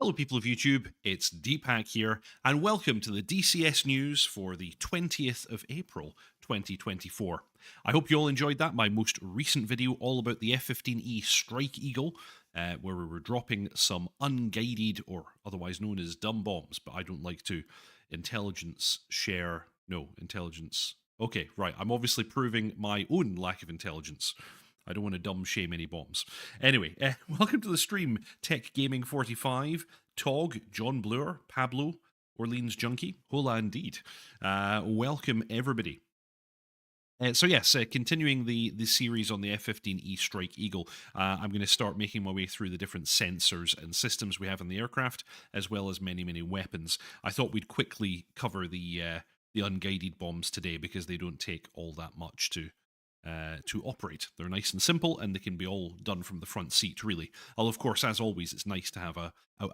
Hello, people of YouTube. It's Deepak here, and welcome to the DCS news for the 20th of April, 2024. I hope you all enjoyed that, my most recent video all about the F-15E Strike Eagle, where we were dropping some unguided, or otherwise known as dumb bombs, but I don't like to intelligence share. No, intelligence. Okay, right. I'm obviously proving my own lack of intelligence. I don't want to dumb shame any bombs. Anyway, welcome to the stream, Tech Gaming 45, Tog, John Bloor, Pablo, Orleans Junkie, Hola indeed. Welcome, everybody. Continuing the series on the F-15E Strike Eagle, I'm going to start making my way through the different sensors and systems we have in the aircraft, as well as many weapons. I thought we'd quickly cover the unguided bombs today because they don't take all that much to operate. They're nice and simple, and they can be all done from the front seat, really. Although, of course, as always, it's nice to have a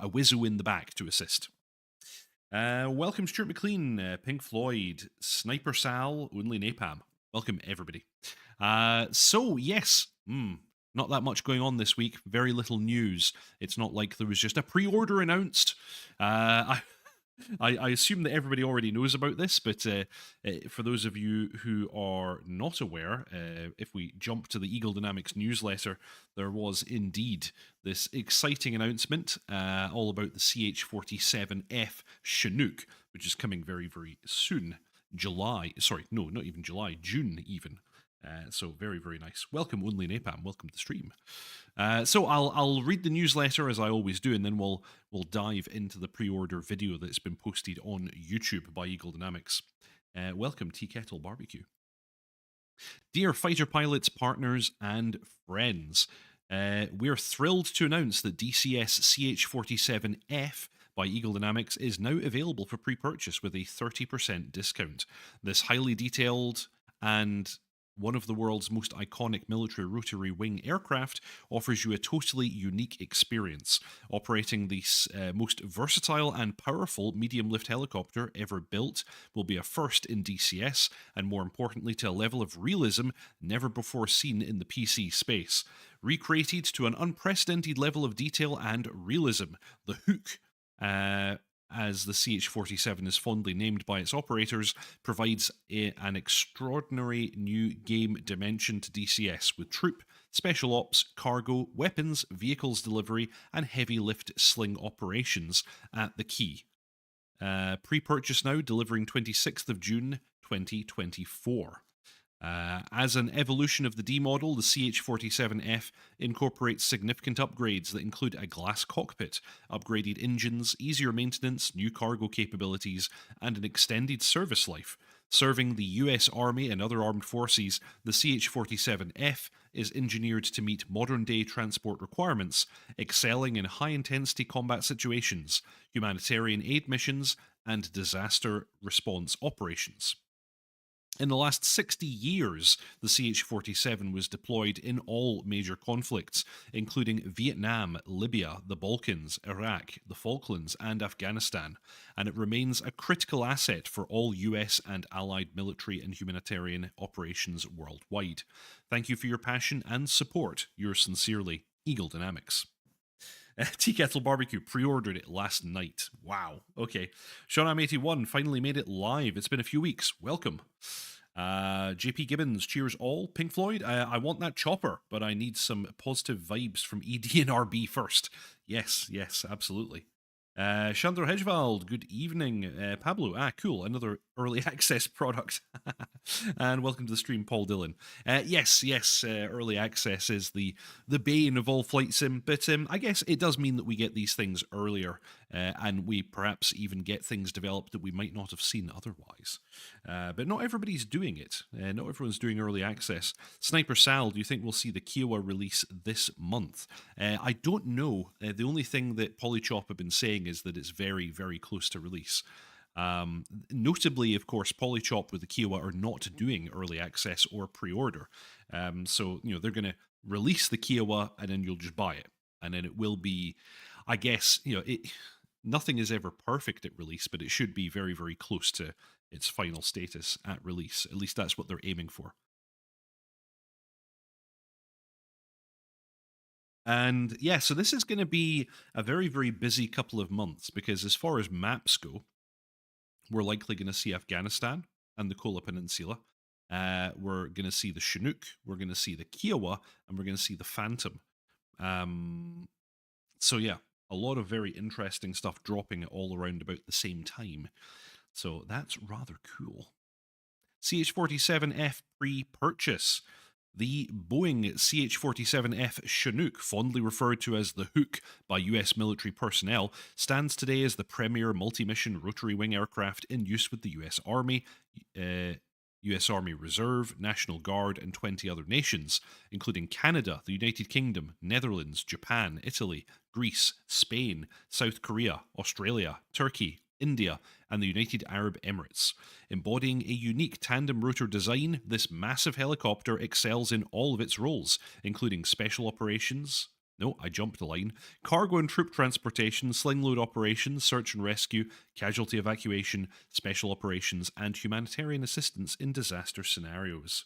Wizzo in the back to assist. Welcome, Stuart McLean, Pink Floyd, Sniper Sal, Only Napalm. Welcome, everybody. Not that much going on this week. Very little news. It's not like there was just a pre-order announced. I assume that everybody already knows about this, but for those of you who are not aware, if we jump to the Eagle Dynamics newsletter, there was indeed this exciting announcement all about the CH-47F Chinook, which is coming very soon. June even. So very nice. Welcome, Only Napalm. Welcome to the stream. So I'll read the newsletter as I always do, and then we'll dive into the pre-order video that's been posted on YouTube by Eagle Dynamics. Welcome, Tea Kettle Barbecue. Dear fighter pilots, partners, and friends, we're thrilled to announce that DCS CH-47F by Eagle Dynamics is now available for pre-purchase with a 30% discount. This highly detailed and one of the world's most iconic military rotary wing aircraft offers you a totally unique experience. Operating the most versatile and powerful medium lift helicopter ever built will be a first in DCS, and more importantly, to a level of realism never before seen in the PC space. Recreated to an unprecedented level of detail and realism, the Hook, as the CH-47 is fondly named by its operators, provides an extraordinary new game dimension to DCS with troop, special ops, cargo, weapons, vehicles delivery, and heavy lift sling operations at the key. Pre-purchase now, delivering 26th of June 2024. As an evolution of the D model, the CH-47F incorporates significant upgrades that include a glass cockpit, upgraded engines, easier maintenance, new cargo capabilities, and an extended service life. Serving the US Army and other armed forces, the CH-47F is engineered to meet modern-day transport requirements, excelling in high-intensity combat situations, humanitarian aid missions, and disaster response operations. In the last 60 years, the CH-47 was deployed in all major conflicts, including Vietnam, Libya, the Balkans, Iraq, the Falklands, and Afghanistan, and it remains a critical asset for all US and Allied military and humanitarian operations worldwide. Thank you for your passion and support. Yours sincerely, Eagle Dynamics. Tea Kettle Barbecue pre-ordered it last night. Wow. Okay. Seanam81 finally made it live. It's been a few weeks. Welcome. JP Gibbons, cheers all. Pink Floyd, I want that chopper, but I need some positive vibes from ED and RB first. Yes, absolutely. Chandra Hedgevald, good evening. Pablo, cool, another early access product. And welcome to the stream, Paul Dillon. Yes, early access is the bane of all flight sim, but I guess it does mean that we get these things earlier, and we perhaps even get things developed that we might not have seen otherwise. But not everybody's doing it. Not everyone's doing early access. Sniper Sal, do you think we'll see the Kiowa release this month? I don't know. The only thing that Polychop have been saying is that it's very close to release. Notably, of course, Polychop with the Kiowa are not doing early access or pre-order. So, they're going to release the Kiowa and then you'll just buy it. And then it will be, I guess, nothing is ever perfect at release, but it should be very close to its final status at release. At least that's what they're aiming for. And yeah, so this is going to be a very, very busy couple of months because as far as maps go, we're likely going to see Afghanistan and the Kola Peninsula. We're going to see the Chinook, we're going to see the Kiowa, and we're going to see the Phantom. So yeah, a lot of very interesting stuff dropping all around about the same time. So that's rather cool. CH-47F pre-purchase. The Boeing CH-47F Chinook, fondly referred to as the Hook by US military personnel, stands today as the premier multi-mission rotary wing aircraft in use with the US Army, US Army Reserve, National Guard, and 20 other nations, including Canada, the United Kingdom, Netherlands, Japan, Italy, Greece, Spain, South Korea, Australia, Turkey, India, and the United Arab Emirates. Embodying a unique tandem rotor design, this massive helicopter excels in all of its roles, including special operations. No, I jumped a line. Cargo and troop transportation, sling load operations, search and rescue, casualty evacuation, special operations, and humanitarian assistance in disaster scenarios.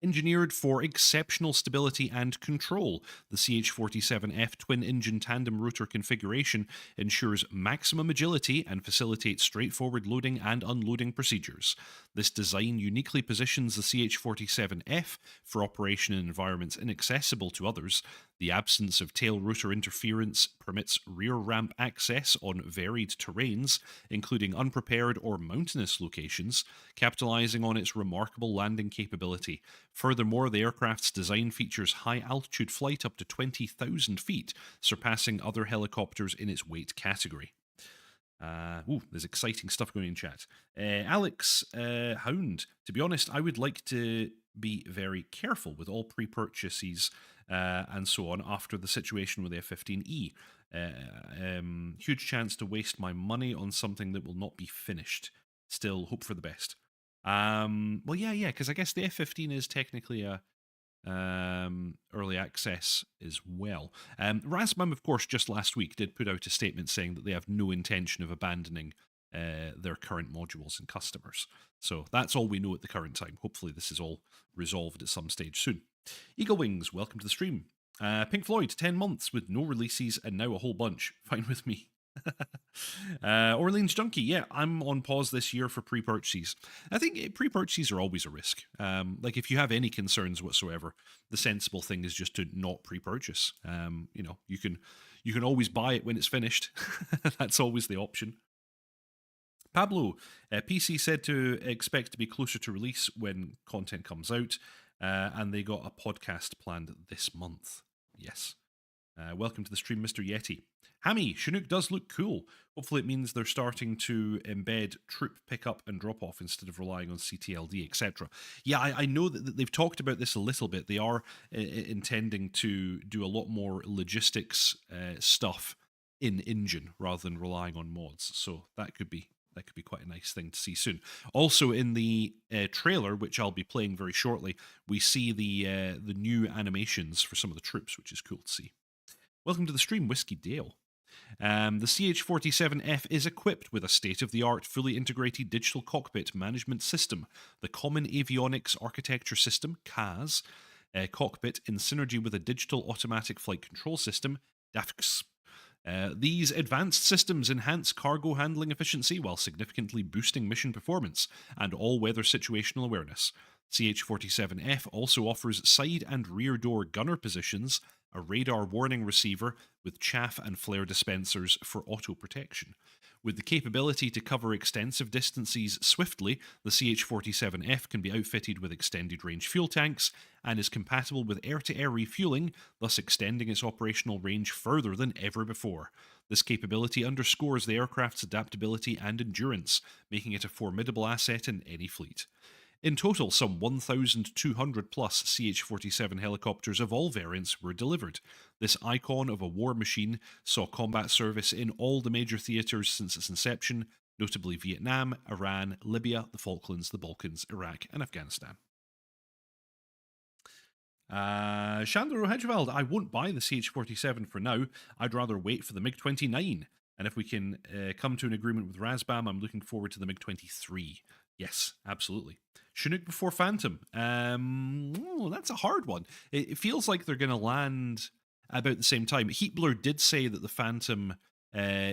Engineered for exceptional stability and control, the CH-47F twin-engine tandem rotor configuration ensures maximum agility and facilitates straightforward loading and unloading procedures. This design uniquely positions the CH-47F for operation in environments inaccessible to others. The absence of tail rotor interference permits rear ramp access on varied terrains, including unprepared or mountainous locations, capitalizing on its remarkable landing capability. Furthermore, the aircraft's design features high-altitude flight up to 20,000 feet, surpassing other helicopters in its weight category. There's exciting stuff going in chat. Alex Hound, to be honest, I would like to be very careful with all pre-purchases and so on after the situation with the F-15E. Huge chance to waste my money on something that will not be finished. Still, hope for the best. Well, yeah, because I guess the F-15 is technically a early access as well. Razbam, of course, just last week did put out a statement saying that they have no intention of abandoning their current modules and customers. So that's all we know at the current time. Hopefully this is all resolved at some stage soon. Eagle Wings, welcome to the stream. Pink Floyd, 10 months with no releases and now a whole bunch. Fine with me. Orleans Junkie, yeah, I'm on pause this year for pre-purchases. I think pre-purchases are always a risk. Like if you have any concerns whatsoever, the sensible thing is just to not pre-purchase. You can always buy it when it's finished. That's always the option. Pablo, PC said to expect to be closer to release when content comes out, and they got a podcast planned this month. Yes. Welcome to the stream, Mr. Yeti. Hammy, Chinook does look cool. Hopefully it means they're starting to embed troop pickup and drop off instead of relying on CTLD, etc. Yeah, I know that they've talked about this a little bit. They are intending to do a lot more logistics stuff in engine rather than relying on mods. So that could be quite a nice thing to see soon. Also, in the trailer, which I'll be playing very shortly, we see the new animations for some of the troops, which is cool to see. Welcome to the stream, Whiskey Dale. The CH-47F is equipped with a state-of-the-art, fully integrated digital cockpit management system, the Common Avionics Architecture System, CAS, cockpit in synergy with a digital automatic flight control system, DAFCS. These advanced systems enhance cargo handling efficiency while significantly boosting mission performance and all-weather situational awareness. CH-47F also offers side and rear door gunner positions, a radar warning receiver with chaff and flare dispensers for auto protection. With the capability to cover extensive distances swiftly, the CH-47F can be outfitted with extended range fuel tanks and is compatible with air-to-air refueling, thus extending its operational range further than ever before. This capability underscores the aircraft's adaptability and endurance, making it a formidable asset in any fleet. In total, some 1,200 plus CH-47 helicopters of all variants were delivered. This icon of a war machine saw combat service in all the major theatres since its inception, notably Vietnam, Iran, Libya, the Falklands, the Balkans, Iraq, and Afghanistan. Chandler O'Hedgeveld, I won't buy the CH-47 for now. I'd rather wait for the MiG-29. And if we can come to an agreement with Razbam, I'm looking forward to the MiG-23. Yes, absolutely. Chinook before Phantom. That's a hard one. It feels like they're going to land about the same time. Heatblur did say that the Phantom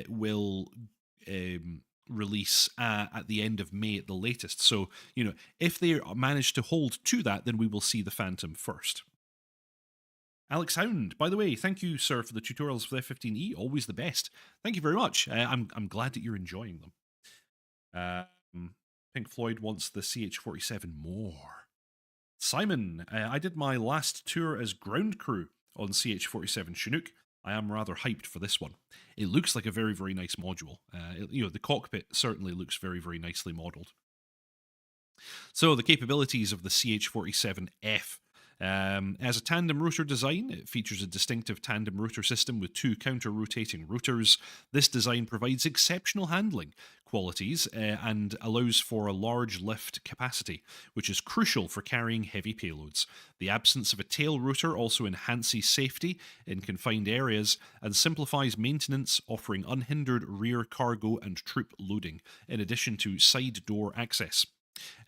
will release at the end of May at the latest. So, if they manage to hold to that, then we will see the Phantom first. Alex Hound, by the way, thank you, sir, for the tutorials for the F-15E. Always the best. Thank you very much. I'm glad that you're enjoying them. Pink Floyd wants the CH-47 more. Simon, I did my last tour as ground crew on CH-47 Chinook. I am rather hyped for this one. It looks like a very, very nice module. The cockpit certainly looks very, very nicely modelled. So the capabilities of the CH-47F. As a tandem rotor design, it features a distinctive tandem rotor system with 2 counter-rotating rotors. This design provides exceptional handling qualities and allows for a large lift capacity, which is crucial for carrying heavy payloads. The absence of a tail rotor also enhances safety in confined areas and simplifies maintenance, offering unhindered rear cargo and troop loading, in addition to side door access.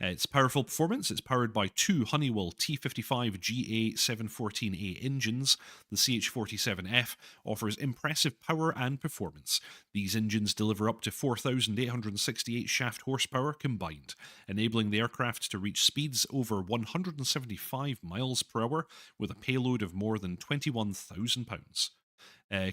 Its powerful performance, it's powered by 2 Honeywell T55 GA714A engines. The CH-47F offers impressive power and performance. These engines deliver up to 4,868 shaft horsepower combined, enabling the aircraft to reach speeds over 175 miles per hour with a payload of more than 21,000 pounds.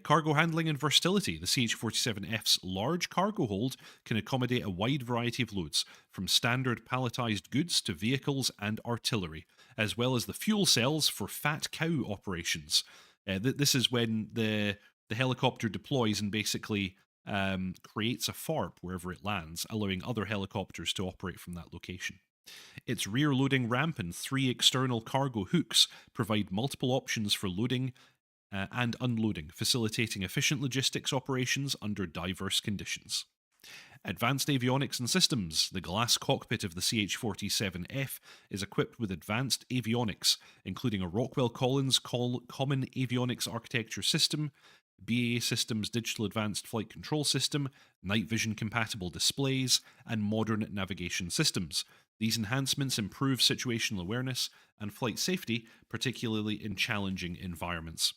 Cargo handling and versatility. The CH-47F's large cargo hold can accommodate a wide variety of loads, from standard palletized goods to vehicles and artillery, as well as the fuel cells for fat cow operations. This is when the helicopter deploys and basically creates a FARP wherever it lands, allowing other helicopters to operate from that location. Its rear loading ramp and 3 external cargo hooks provide multiple options for loading and unloading, facilitating efficient logistics operations under diverse conditions. Advanced avionics and systems. The glass cockpit of the CH-47F is equipped with advanced avionics, including a Rockwell Collins Common Avionics Architecture System, BAE Systems Digital Advanced Flight Control System, night vision compatible displays, and modern navigation systems. These enhancements improve situational awareness and flight safety, particularly in challenging environments.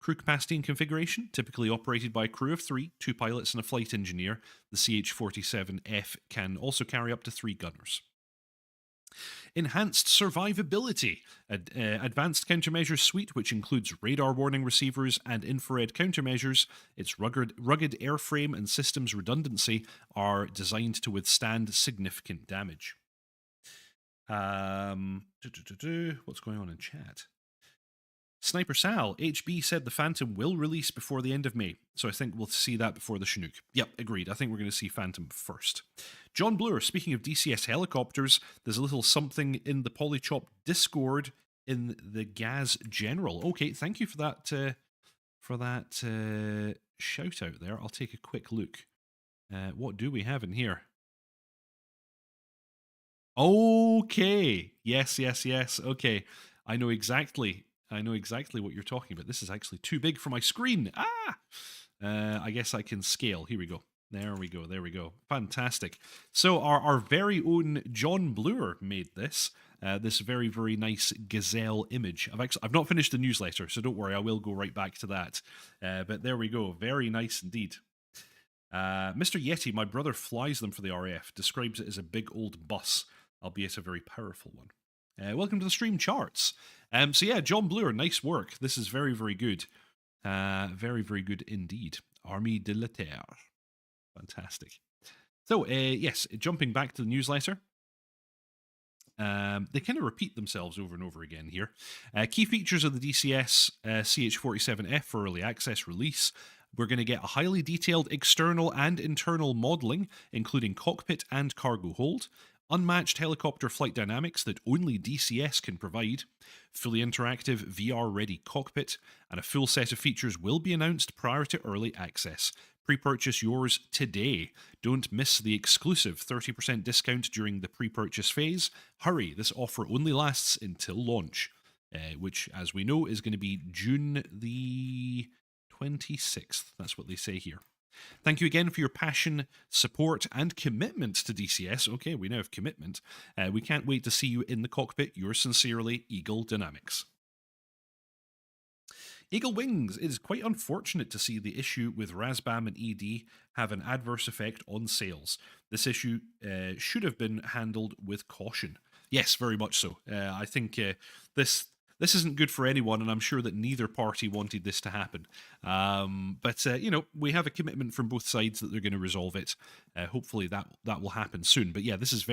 Crew capacity and configuration, typically operated by a crew of 3, 2 pilots and a flight engineer. The CH-47F can also carry up to 3 gunners. Enhanced survivability. Advanced countermeasures suite, which includes radar warning receivers and infrared countermeasures. Its rugged airframe and systems redundancy are designed to withstand significant damage. What's going on in chat? Sniper Sal, HB said the Phantom will release before the end of May, so I think we'll see that before the Chinook. Yep, agreed. I think we're going to see Phantom first. John Bloor, speaking of DCS helicopters, there's a little something in the Polychop Discord in the Gaz General. Okay, thank you for that shout out there. I'll take a quick look. What do we have in here? Okay. Yes. Okay. I know exactly what you're talking about. This is actually too big for my screen. I guess I can scale. Here we go. There we go. Fantastic. So our very own John Bloor made this. This very, very nice gazelle image. I've not finished the newsletter, so don't worry. I will go right back to that. But there we go. Very nice indeed. Mr. Yeti, my brother flies them for the RAF, describes it as a big old bus, albeit a very powerful one. Welcome to the stream charts. So yeah, John Bloor, nice work. This is very, very good. Very, very good indeed. Armée de la Terre. Fantastic. So, yes, jumping back to the newsletter. They kind of repeat themselves over and over again here. Key features of the DCS CH-47F for early access release. We're going to get a highly detailed external and internal modelling, including cockpit and cargo hold. Unmatched helicopter flight dynamics that only DCS can provide, fully interactive VR-ready cockpit, and a full set of features will be announced prior to early access. Pre-purchase yours today. Don't miss the exclusive 30% discount during the pre-purchase phase. Hurry, this offer only lasts until launch, which, as we know, is going to be June the 26th. That's what they say here. Thank you again for your passion, support, and commitment to DCS. Okay, we now have commitment. We can't wait to see you in the cockpit. Yours sincerely, Eagle Dynamics. Eagle Wings, it is quite unfortunate to see the issue with Razbam and Ed have an adverse effect on sales. This issue should have been handled with caution. Yes, very much so. I think this isn't good for anyone, and I'm sure that neither party wanted this to happen. But you know, we have a commitment from both sides that they're going to resolve it. Hopefully, that will happen soon. But yeah, this is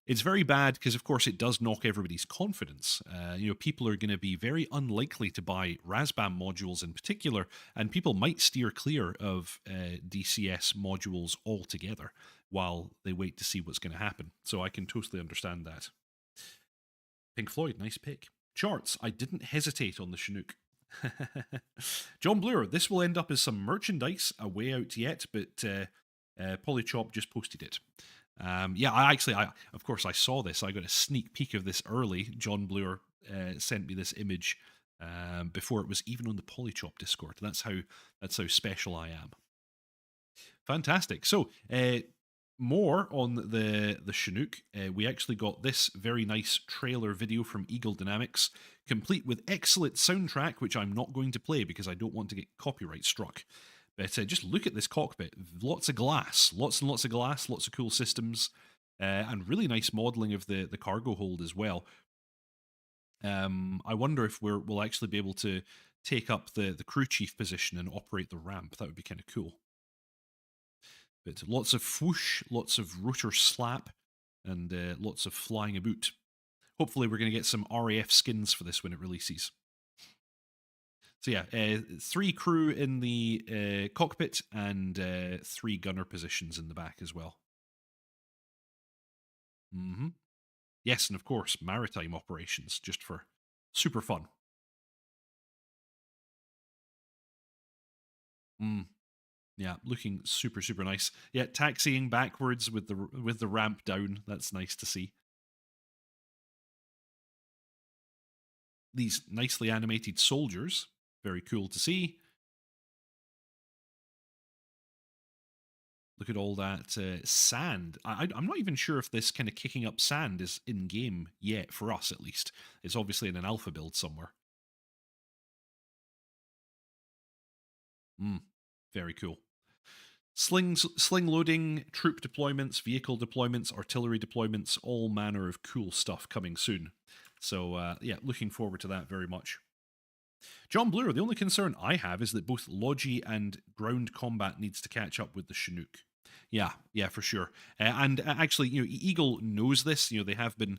it's very bad because, of course, it does knock everybody's confidence. You know, people are going to be very unlikely to buy Razbam modules in particular, and people might steer clear of DCS modules altogether while they wait to see what's going to happen. So I can totally understand that. Pink Floyd, nice pick. Charts, I didn't hesitate on the Chinook. John Bluer, this will end up as some merchandise, a way out yet, but Polychop just posted it. Yeah, I of course, I saw this. I got a sneak peek of this early. John Bluer sent me this image before it was even on the Polychop Discord. That's how special I am. Fantastic. So, more on the Chinook. We actually got this very nice trailer video from Eagle Dynamics, complete with excellent soundtrack, which I'm not going to play because I don't want to get copyright struck. But just look at this cockpit. Lots of glass, lots and lots of glass, lots of cool systems, and really nice modelling of the cargo hold as well. I wonder if we'll actually be able to take up the crew chief position and operate the ramp. That would be kind of cool. But lots of whoosh, lots of rotor slap, and lots of flying about. Hopefully we're going to get some RAF skins for this when it releases. So yeah, 3 crew in the cockpit and 3 gunner positions in the back as well. Mm-hmm. Yes, and of course, maritime operations, just for super fun. Yeah, looking super, super nice. Yeah, taxiing backwards with the ramp down. That's nice to see. These nicely animated soldiers, very cool to see. Look at all that sand. I'm not even sure if this kind of kicking up sand is in game yet, for us at least. It's obviously in an alpha build somewhere. Very cool. Sling loading, troop deployments, vehicle deployments, artillery deployments, all manner of cool stuff coming soon. So yeah, looking forward to that very much. John Bluer, the only concern I have is that both Logi and ground combat needs to catch up with the Chinook. Yeah, for sure. And actually, you know, Eagle knows this. You know, they have been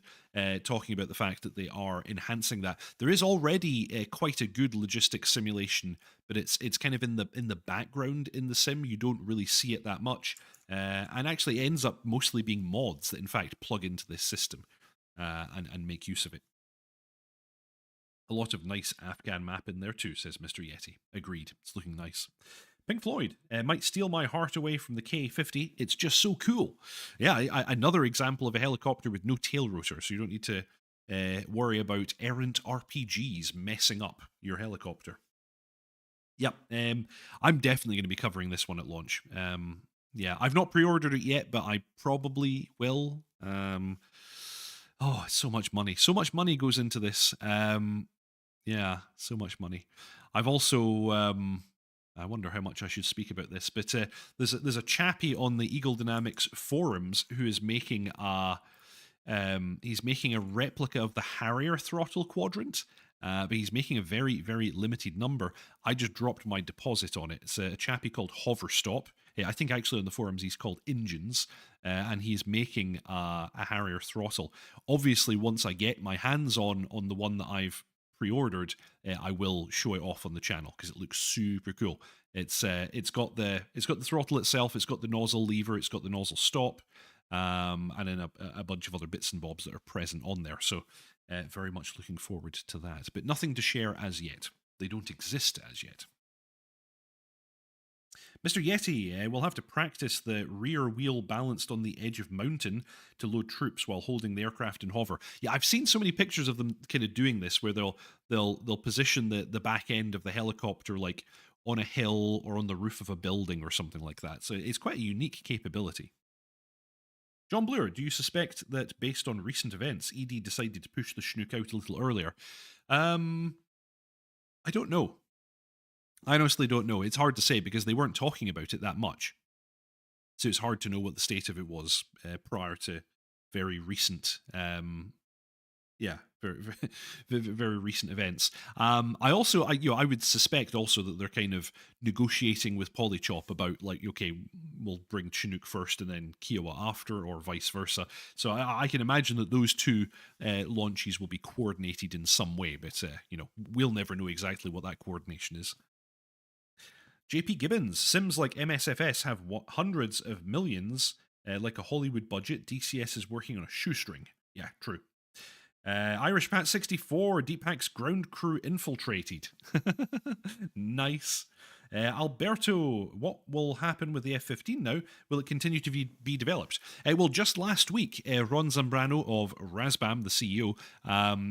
talking about the fact that they are enhancing that. There is already quite a good logistics simulation, but it's kind of in the background in the sim. You don't really see it that much, and actually ends up mostly being mods that, in fact, plug into this system and make use of it. A lot of nice Afghan map in there too, says Mr. Yeti. Agreed. It's looking nice. Pink Floyd might steal my heart away from the K-50. It's just so cool. Yeah, another example of a helicopter with no tail rotor, so you don't need to worry about errant RPGs messing up your helicopter. Yep, I'm definitely going to be covering this one at launch. Yeah, I've not pre-ordered it yet, but I probably will. Oh, so much money. So much money goes into this. Yeah, so much money. I've also... I wonder how much I should speak about this, but there's a chappie on the Eagle Dynamics forums who is making he's making a replica of the Harrier throttle quadrant, but he's making a very, very limited number. I just dropped my deposit on it. It's a chappie called Hoverstop. I think actually on the forums he's called Engines, and he's making a Harrier throttle. Obviously, once I get my hands on the one that I've pre-ordered, I will show it off on the channel because it looks super cool. It's got the throttle itself, it's got the nozzle lever, it's got the nozzle stop, and then a bunch of other bits and bobs that are present on there. So very much looking forward to that, but nothing to share as yet. They don't exist as yet. Mr. Yeti will have to practice the rear wheel balanced on the edge of mountain to load troops while holding the aircraft in hover. Yeah, I've seen so many pictures of them kind of doing this where they'll position the back end of the helicopter like on a hill or on the roof of a building or something like that. So it's quite a unique capability. John Bloor, do you suspect that based on recent events, ED decided to push the Chinook out a little earlier? I don't know. I honestly don't know. It's hard to say because they weren't talking about it that much. So it's hard to know what the state of it was prior to very recent yeah, very, very recent events. I would suspect also that they're kind of negotiating with Polychop about like, okay, we'll bring Chinook first and then Kiowa after, or vice versa. So I can imagine that those two launches will be coordinated in some way, but we'll never know exactly what that coordination is. JP Gibbons, sims like MSFS have hundreds of millions, like a Hollywood budget. DCS is working on a shoestring. Yeah, true. Irish Pat 64, Deepak's ground crew infiltrated. Nice. Alberto, what will happen with the F-15 now? Will it continue to be developed? Well, just last week, Ron Zambrano of Razbam, the CEO,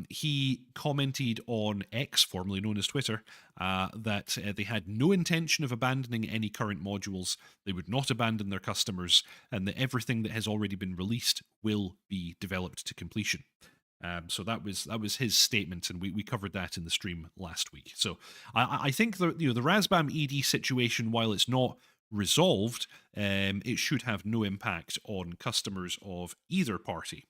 he commented on X, formerly known as Twitter, that they had no intention of abandoning any current modules. They would not abandon their customers, and that everything that has already been released will be developed to completion. So that was his statement, and we covered that in the stream last week. So I think the Razbam ED situation, while it's not resolved, it should have no impact on customers of either party.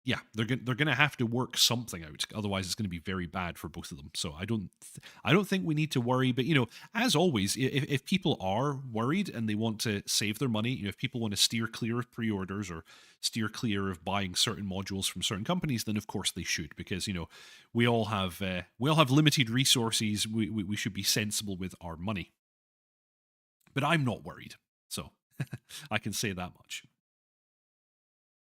Yeah, they're going to have to work something out. Otherwise, it's going to be very bad for both of them. So I don't think we need to worry. But as always, if people are worried and they want to save their money, if people want to steer clear of pre-orders or steer clear of buying certain modules from certain companies, then of course they should, because we all have limited resources. We should be sensible with our money. But I'm not worried, so I can say that much.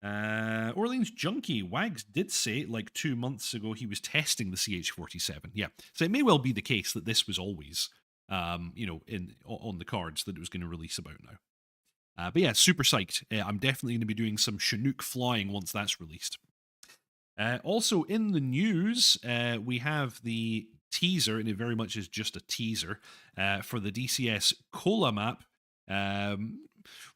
Orleans Junkie, Wags did say like 2 months ago he was testing the CH-47. Yeah, so it may well be the case that this was always, on the cards, that it was going to release about now. But yeah, super psyched. I'm definitely going to be doing some Chinook flying once that's released. Also in the news, we have the teaser, and it very much is just a teaser, for the DCS Kola map.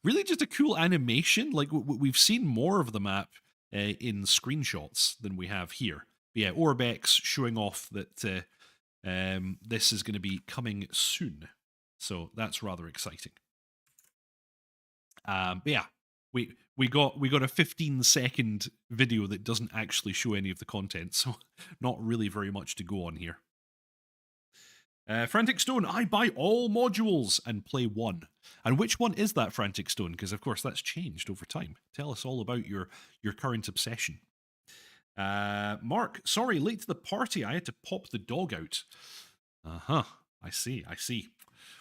Really just a cool animation. Like, we've seen more of the map in screenshots than we have here. But yeah, Orbex showing off that this is going to be coming soon. So that's rather exciting. But yeah, we got a 15-second video that doesn't actually show any of the content, so not really very much to go on here. Frantic Stone, I buy all modules and play one. And which one is that, Frantic Stone? Because, of course, that's changed over time. Tell us all about your current obsession. Mark, sorry, late to the party. I had to pop the dog out. Uh-huh. I see.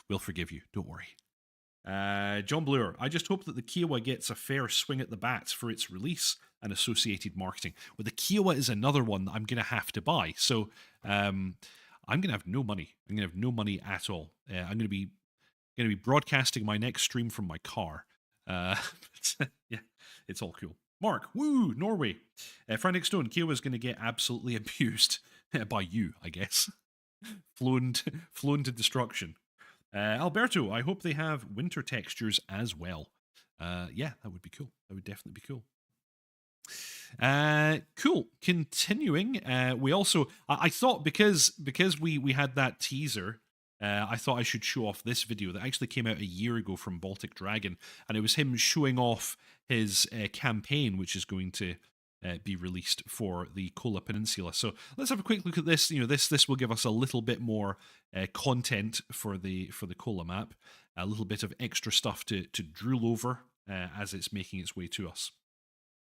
We'll forgive you. Don't worry. John Bloor, I just hope that the Kiowa gets a fair swing at the bats for its release and associated marketing. Well, the Kiowa is another one that I'm going to have to buy. So, I'm going to have no money. I'm going to have no money at all. I'm going to be broadcasting my next stream from my car. But, yeah, it's all cool. Mark, woo, Norway. Frantic Stone, Kiowa is going to get absolutely abused by you, I guess. flown to destruction. Alberto, I hope they have winter textures as well. Yeah, that would be cool. That would definitely be cool. Cool. Continuing, we also I thought because we had that teaser, I thought I should show off this video that actually came out a year ago from Baltic Dragon, and it was him showing off his campaign, which is going to be released for the Kola Peninsula. So let's have a quick look at this. This will give us a little bit more content for the Kola map, a little bit of extra stuff to drool over as it's making its way to us.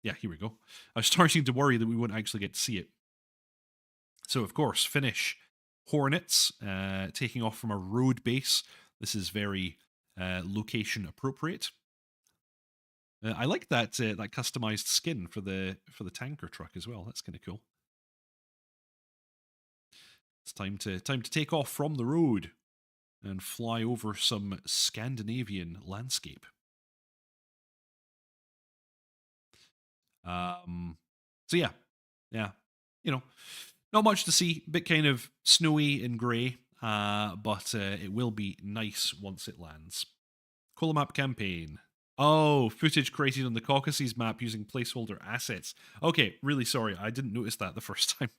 Yeah, here we go. I was starting to worry that we wouldn't actually get to see it. So, of course, Finnish Hornets taking off from a road base. This is very location appropriate. I like that that customized skin for the tanker truck as well. That's kind of cool. It's time to take off from the road and fly over some Scandinavian landscape. So yeah, not much to see. Bit kind of snowy and grey. but it will be nice once it lands. Kola map campaign. Oh, footage created on the Caucasus map using placeholder assets. Okay, really sorry, I didn't notice that the first time.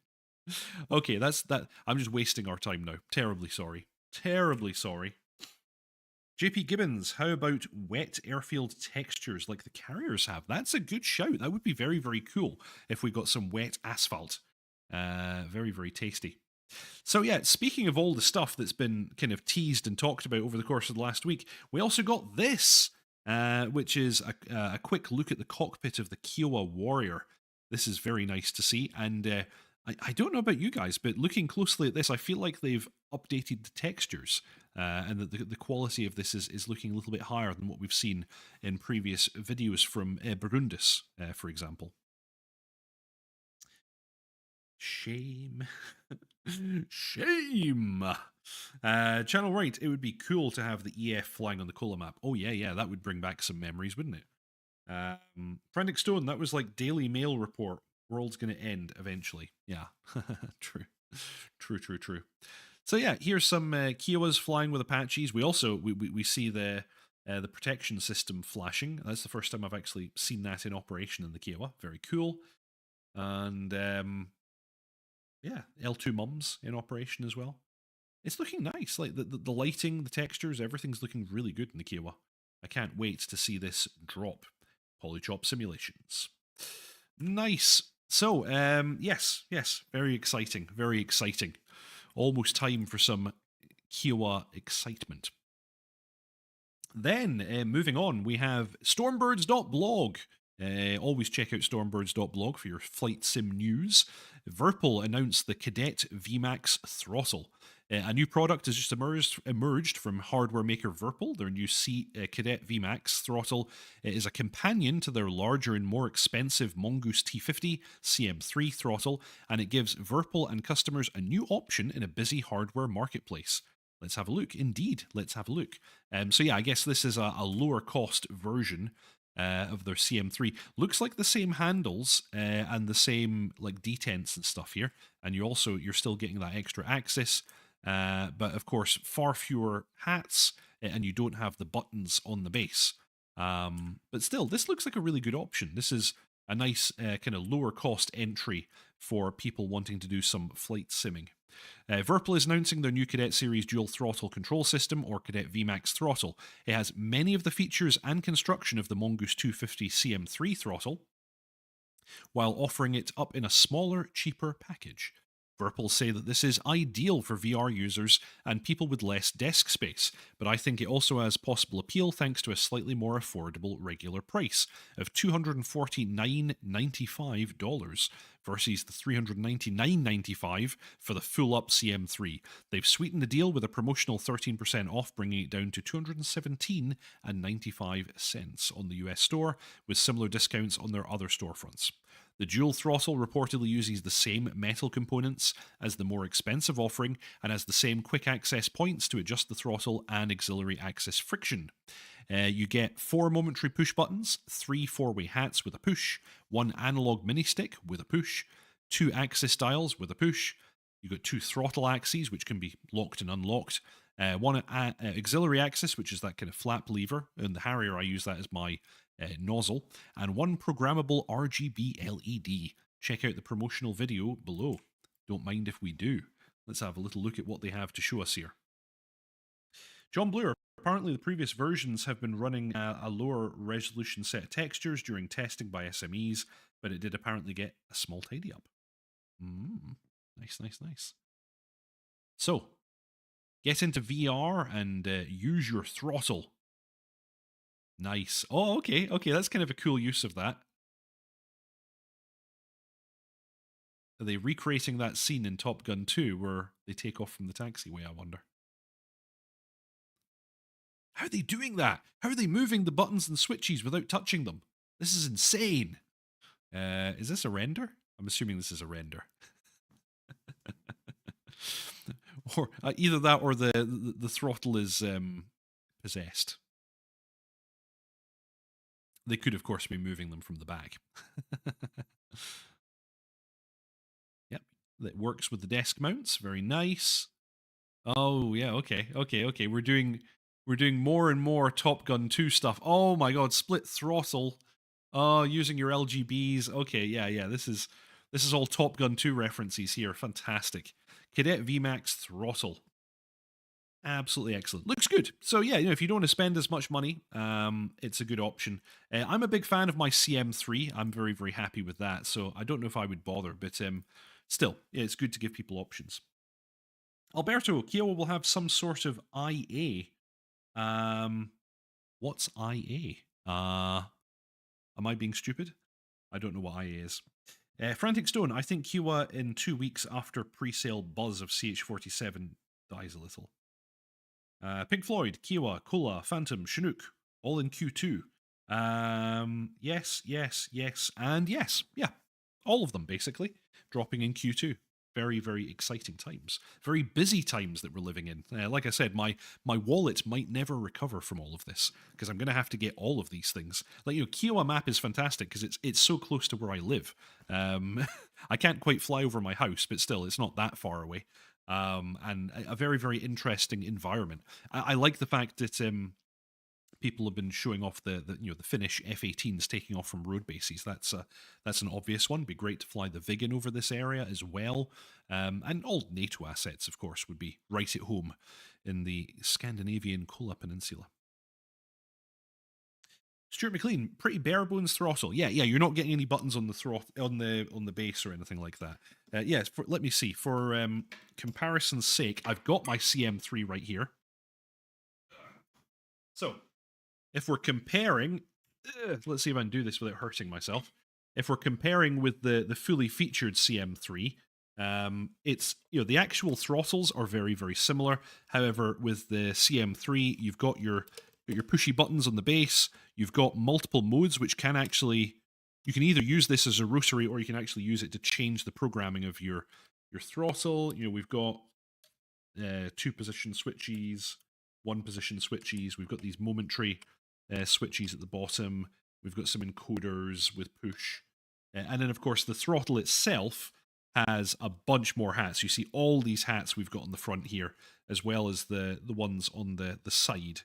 Okay, that's that. I'm just wasting our time now. Terribly sorry. Terribly sorry. JP Gibbons, how about wet airfield textures like the carriers have? That's a good shout. That would be very, very cool if we got some wet asphalt. Very, very tasty. So yeah, speaking of all the stuff that's been kind of teased and talked about over the course of the last week, we also got this, which is a quick look at the cockpit of the Kiowa Warrior. This is very nice to see, and I don't know about you guys, but looking closely at this, I feel like they've updated the textures, and that the quality of this is looking a little bit higher than what we've seen in previous videos from Burundis, for example. Shame. Shame. Channel Right, it would be cool to have the EF flying on the Kola map. Oh, yeah, that would bring back some memories, wouldn't it? Frantic Stone, that was like Daily Mail report. World's going to end eventually. Yeah, true. So yeah, here's some Kiowas flying with Apaches. We also we see the protection system flashing. That's the first time I've actually seen that in operation in the Kiowa. Very cool. And yeah, L2 mums in operation as well. It's looking nice. Like the lighting, the textures, everything's looking really good in the Kiowa. I can't wait to see this drop. Polychop simulations. Nice. So, yes, very exciting, very exciting. Almost time for some Kiowa excitement. Then, moving on, we have Stormbirds.blog. Always check out Stormbirds.blog for your flight sim news. Virpil announced the Cadet VMAX throttle. A new product has just emerged from hardware maker Virpil. Their new Cadet VMAX throttle is a companion to their larger and more expensive Mongoose T50 CM3 throttle, and it gives Virpil and customers a new option in a busy hardware marketplace. Let's have a look. Indeed, let's have a look. So yeah, I guess this is a lower cost version of their CM3. Looks like the same handles and the same like detents and stuff here, and you're still getting that extra axis. But of course, far fewer hats, and you don't have the buttons on the base. But still, this looks like a really good option. This is a nice kind of lower cost entry for people wanting to do some flight simming. Virpil is announcing their new Cadet Series dual throttle control system, or Cadet VMAX throttle. It has many of the features and construction of the Mongoose 250 CM3 throttle, while offering it up in a smaller, cheaper package. Virpil say that this is ideal for VR users and people with less desk space, but I think it also has possible appeal thanks to a slightly more affordable regular price of $249.95 versus the $399.95 for the full-up CM3. They've sweetened the deal with a promotional 13% off, bringing it down to $217.95 on the US store, with similar discounts on their other storefronts. The dual throttle reportedly uses the same metal components as the more expensive offering and has the same quick access points to adjust the throttle and auxiliary axis friction. You get 4 momentary push buttons, 3 4-way hats with a push, 1 analog mini stick with a push, 2 axis dials with a push. You've got 2 throttle axes, which can be locked and unlocked. 1 auxiliary axis, which is that kind of flap lever. In the Harrier, I use that as my nozzle, and 1 programmable RGB LED. Check out the promotional video below. Don't mind if we do. Let's have a little look at what they have to show us here. John Bluer, apparently the previous versions have been running a lower resolution set of textures during testing by SMEs, but it did apparently get a small tidy up. Nice. So, get into VR and use your throttle. Nice. Oh, okay, that's kind of a cool use of that. Are they recreating that scene in Top Gun 2 where they take off from the taxiway, I wonder? How are they doing that? How are they moving the buttons and switches without touching them? This is insane. Is this a render? I'm assuming this is a render. Or either that or the throttle is possessed. They could, of course, be moving them from the back. Yep, that works with the desk mounts. Very nice. Oh yeah, okay. We're doing more and more Top Gun 2 stuff. Oh my god, split throttle. Oh, using your LGBs. Okay, yeah. This is all Top Gun 2 references here. Fantastic. Cadet VMAX throttle. Absolutely excellent. Looks good. So yeah, if you don't want to spend as much money, it's a good option. I'm a big fan of my CM3. I'm very, very happy with that. So I don't know if I would bother, but still, yeah, it's good to give people options. Alberto, Kiowa will have some sort of IA. What's IA? Am I being stupid? I don't know what IA is. Frantic Stone, I think Kiowa in 2 weeks after pre-sale buzz of CH-47 dies a little. Pink Floyd, Kiowa, Kola, Phantom, Chinook, all in Q2. Yes, and yes. Yeah. All of them, basically, dropping in Q2. Very, very exciting times. Very busy times that we're living in. Like I said, my wallet might never recover from all of this, because I'm going to have to get all of these things. Like, Kiowa map is fantastic because it's so close to where I live. I can't quite fly over my house, but still, it's not that far away. And a very, very interesting environment. I like the fact that people have been showing off the Finnish F-18s taking off from road bases. That's an obvious one. Be great to fly the Viggen over this area as well, and all NATO assets, of course, would be right at home in the Scandinavian Kola Peninsula. Stuart McLean, pretty bare bones throttle. Yeah. You're not getting any buttons on the throttle on the base or anything like that. Yes. Let me see. For comparison's sake, I've got my CM3 right here. So, if we're comparing, let's see if I can do this without hurting myself. If we're comparing with the fully featured CM3, it's the actual throttles are very, very similar. However, with the CM3, you've got your pushy buttons on the base. You've got multiple modes, which can actually, you can either use this as a rotary or you can actually use it to change the programming of your throttle. We've got 2 position switches, 1 position switches. We've got these momentary switches at the bottom. We've got some encoders with push. And then, of course, the throttle itself has a bunch more hats. You see all these hats we've got on the front here, as well as the ones on the side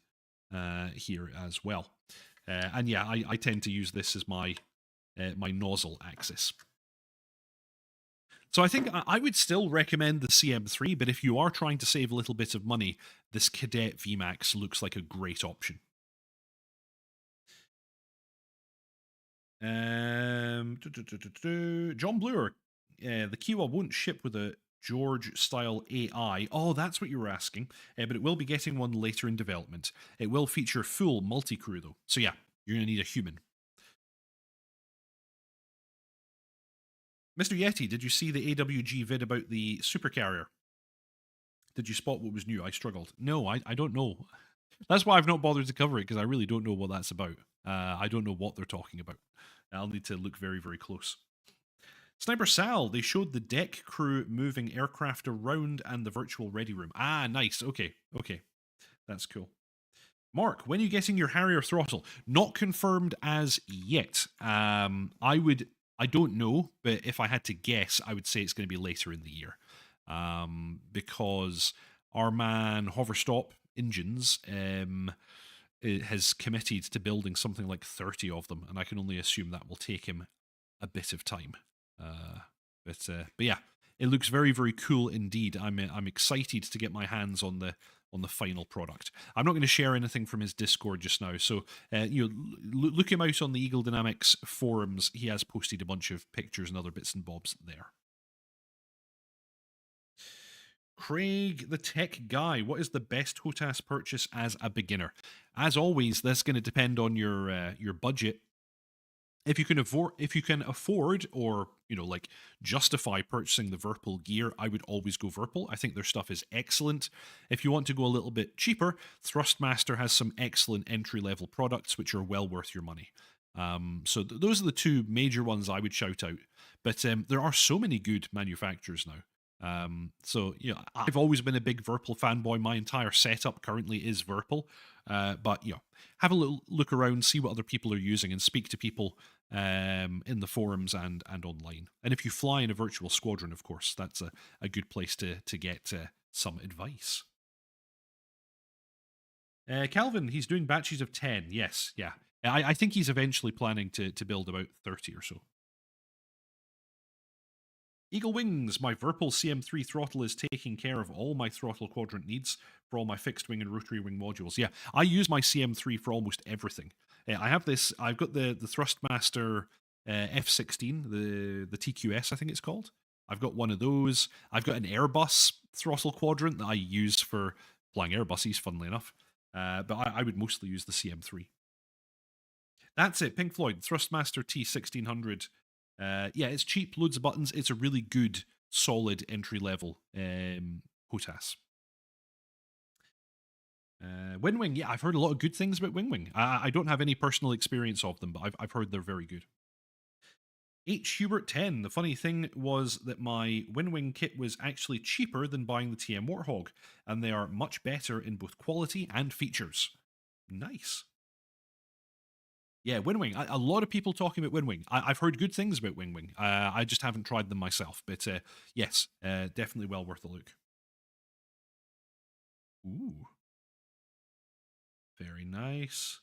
here as well. And yeah, I tend to use this as my my nozzle axis. So I think I would still recommend the CM3, but if you are trying to save a little bit of money, this Cadet VMAX looks like a great option. John Bluer, the Kiowa won't ship with a George-style AI. Oh, that's what you were asking. But it will be getting one later in development. It will feature full multi-crew, though. So yeah, you're going to need a human. Mr. Yeti, did you see the AWG vid about the supercarrier? Did you spot what was new? I struggled. No, I don't know. That's why I've not bothered to cover it, because I really don't know what that's about. I don't know what they're talking about. I'll need to look very, very close. Sniper Sal, they showed the deck crew moving aircraft around and the virtual ready room. Ah, nice. Okay. That's cool. Mark, when are you getting your Harrier throttle? Not confirmed as yet. I don't know, but if I had to guess, I would say it's going to be later in the year. Because our man Hoverstop Engines has committed to building something like 30 of them, and I can only assume that will take him a bit of time. But yeah, it looks very, very cool indeed. I'm excited to get my hands on the final product. I'm not going to share anything from his Discord just now, so look him out on the Eagle Dynamics forums. He has posted a bunch of pictures and other bits and bobs there. Craig, the tech guy, what is the best HOTAS purchase as a beginner? As always, that's going to depend on your budget. If you can afford or justify purchasing the Virpil gear, I would always go Virpil. I think their stuff is excellent. If you want to go a little bit cheaper, Thrustmaster has some excellent entry level products which are well worth your money. So those are the 2 major ones I would shout out. But there are so many good manufacturers now. So I've always been a big Virpil fanboy. My entire setup currently is Virpil. But have a little look around, see what other people are using, and speak to people in the forums and online. And if you fly in a virtual squadron, of course, that's a good place to get some advice. Calvin, he's doing batches of 10. Yes, yeah. I think he's eventually planning to build about 30 or so. Eagle Wings, my Virpil CM3 throttle is taking care of all my throttle quadrant needs for all my fixed wing and rotary wing modules. Yeah, I use my CM3 for almost everything. I've got the Thrustmaster F16, the TQS, I think it's called. I've got one of those. I've got an Airbus throttle quadrant that I use for flying Airbuses, funnily enough. But I would mostly use the CM3. That's it, Pink Floyd, Thrustmaster T1600. Yeah, it's cheap, loads of buttons. It's a really good, solid entry level HOTAS. Winwing, yeah, I've heard a lot of good things about Winwing. I don't have any personal experience of them, but I've heard they're very good. H. Hubert 10. The funny thing was that my Winwing kit was actually cheaper than buying the TM Warthog, and they are much better in both quality and features. Nice. Yeah, Winwing. A lot of people talking about Winwing. I've heard good things about Winwing. I just haven't tried them myself, but yes, definitely well worth a look. Ooh. Very nice.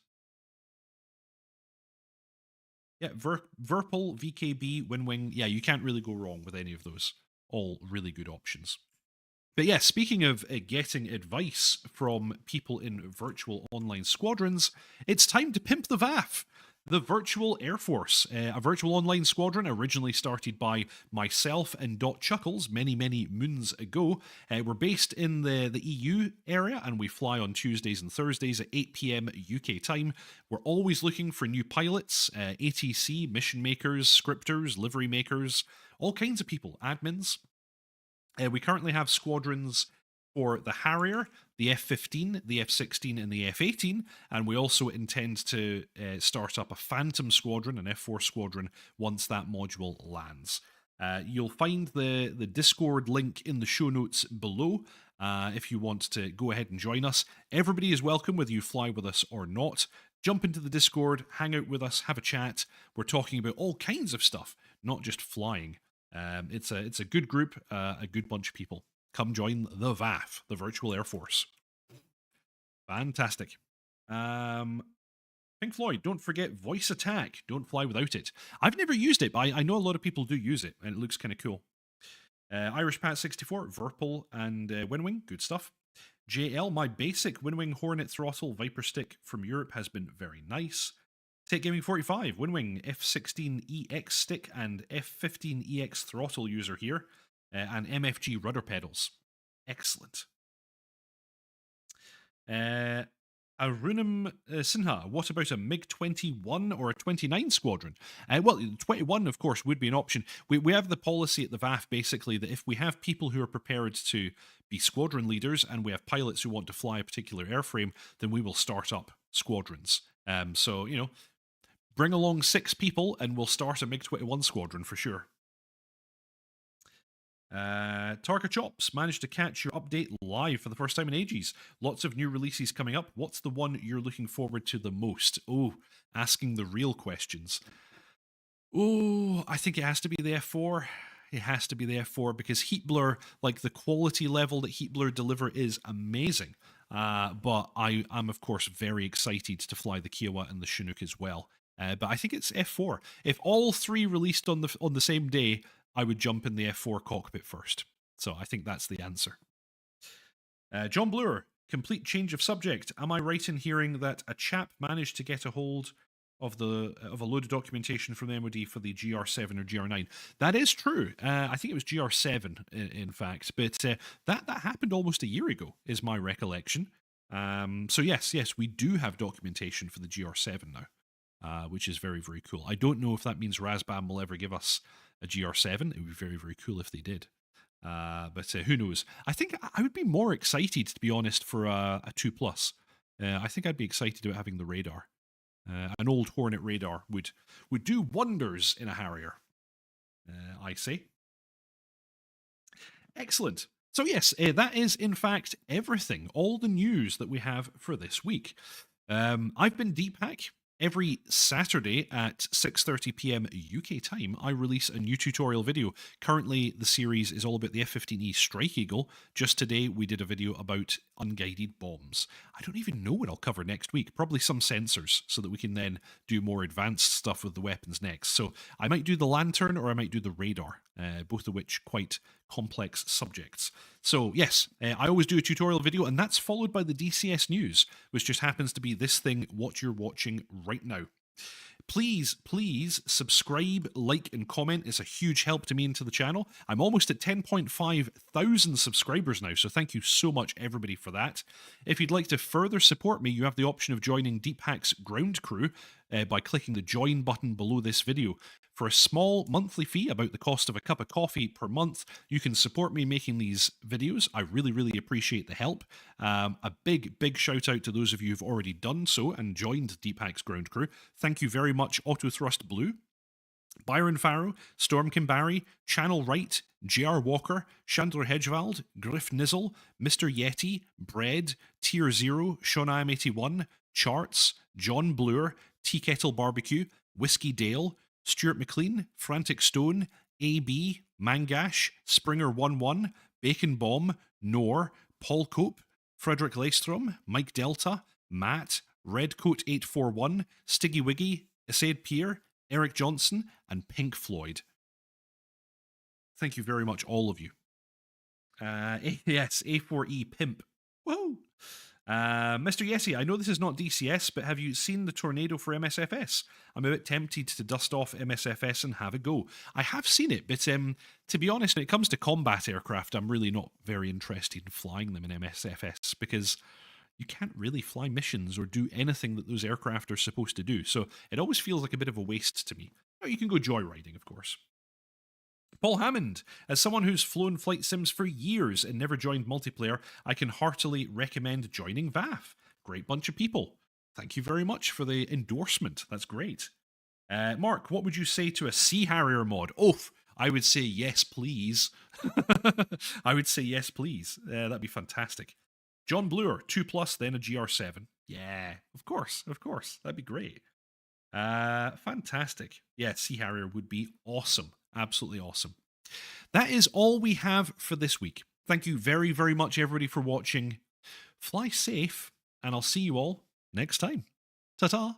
Yeah, Virpil, VKB, Winwing. Yeah, you can't really go wrong with any of those. All really good options. But yeah, speaking of getting advice from people in virtual online squadrons, it's time to pimp the VAF. The Virtual Air Force, a virtual online squadron originally started by myself and dotChuckles many, many moons ago. We're based in the EU area, and we fly on Tuesdays and Thursdays at 8 p.m. UK time. We're always looking for new pilots, ATC, mission makers, scripters, livery makers, all kinds of people, admins. We currently have squadrons for the Harrier, the F-15, the F-16, and the F-18, and we also intend to start up a Phantom squadron, an F-4 squadron, once that module lands. You'll find the Discord link in the show notes below if you want to go ahead and join us. Everybody is welcome, whether you fly with us or not. Jump into the Discord, hang out with us, have a chat. We're talking about all kinds of stuff, not just flying. It's a good group, a good bunch of people. Come join the VAF, the Virtual Air Force. Fantastic. Pink Floyd, don't forget Voice Attack. Don't fly without it. I've never used it, but I know a lot of people do use it, and it looks kind of cool. Irish Pat 64, Virpil, and Winwing, good stuff. JL, my basic Winwing Hornet throttle Viper stick from Europe has been very nice. Take Gaming 45, Winwing F16EX stick and F15EX throttle user here, and MFG rudder pedals. Excellent. Arunam Sinha, what about a MiG-21 or a 29 squadron? Well, 21, of course, would be an option. We have the policy at the VAF, basically, that if we have people who are prepared to be squadron leaders and we have pilots who want to fly a particular airframe, then we will start up squadrons. So, bring along 6 people and we'll start a MiG-21 squadron for sure. Tarka Chops, managed to catch your update live for the first time in ages. Lots of new releases coming up. What's the one you're looking forward to the most? Oh, asking the real questions. Oh, I think it has to be the F4. It has to be the F4 because Heat Blur, like the quality level that Heat Blur deliver is amazing. But I'm of course very excited to fly the Kiowa and the Chinook as well. But I think it's F4. If all 3 released on the same day, I would jump in the F4 cockpit first. So I think that's the answer. John Bloor, complete change of subject. Am I right in hearing that a chap managed to get a hold of a load of documentation from the MOD for the GR7 or GR9? That is true. I think it was GR7, in fact. But that happened almost a year ago, is my recollection. So yes, we do have documentation for the GR7 now, which is very, very cool. I don't know if that means Razbam will ever give us a GR7. It would be very, very cool if they did. But who knows? I think I would be more excited, to be honest, for a 2+. I think I'd be excited about having the radar. An old Hornet radar would do wonders in a Harrier, I say. Excellent. So yes, that is in fact everything, all the news that we have for this week. I've been Deepak. Every Saturday at 6:30 p.m. UK time, I release a new tutorial video. Currently, the series is all about the F-15E Strike Eagle. Just today, we did a video about unguided bombs. I don't even know what I'll cover next week. Probably some sensors, so that we can then do more advanced stuff with the weapons next. So I might do the lantern or I might do the radar, both of which quite complex subjects. So yes, I always do a tutorial video, and that's followed by the DCS news, which just happens to be this thing, what you're watching right now. Please, please subscribe, like, and comment. It's a huge help to me and to the channel. I'm almost at 10.5 thousand subscribers now, so thank you so much, everybody, for that. If you'd like to further support me, you have the option of joining Deep Hack's ground crew by clicking the join button below this video. For a small monthly fee, about the cost of a cup of coffee per month, you can support me making these videos. I really, really appreciate the help. A big, big shout out to those of you who've already done so and joined Deep Hack's ground crew. Thank you very much, Auto Thrust Blue, Byron Farrow, Storm Kimbari, Channel Wright, J.R. Walker, Chandler Hedgewald, Griff Nizzle, Mr. Yeti, Bread, Tier Zero, SeanIam81, Charts, John Bloor, Tea Kettle Barbecue, Whiskey Dale, Stuart McLean, Frantic Stone, AB, Mangash, Springer11, Bacon Bomb, Nor, Paul Cope, Frederick Leistrom, Mike Delta, Matt, Redcoat841, Stiggy Wiggy, Essayed Pierre, Eric Johnson, and Pink Floyd. Thank you very much, all of you. Yes, A4E Pimp. Whoa! Mr. Yessie, I know this is not DCS, but have you seen the Tornado for MSFS? I'm a bit tempted to dust off MSFS and have a go. I have seen it, but to be honest, when it comes to combat aircraft, I'm really not very interested in flying them in MSFS because you can't really fly missions or do anything that those aircraft are supposed to do. So it always feels like a bit of a waste to me. Now, you can go joyriding, of course. Paul Hammond, as someone who's flown flight sims for years and never joined multiplayer, I can heartily recommend joining VAF. Great bunch of people. Thank you very much for the endorsement. That's great. Mark, what would you say to a Sea Harrier mod? Oh, I would say yes, please. I would say yes, please. That'd be fantastic. John Bloor, 2+, then a GR7. Yeah, of course. That'd be great. Fantastic. Yeah, Sea Harrier would be awesome. Absolutely awesome. That is all we have for this week. Thank you very, very much, everybody, for watching. Fly safe, and I'll see you all next time. Ta-ta!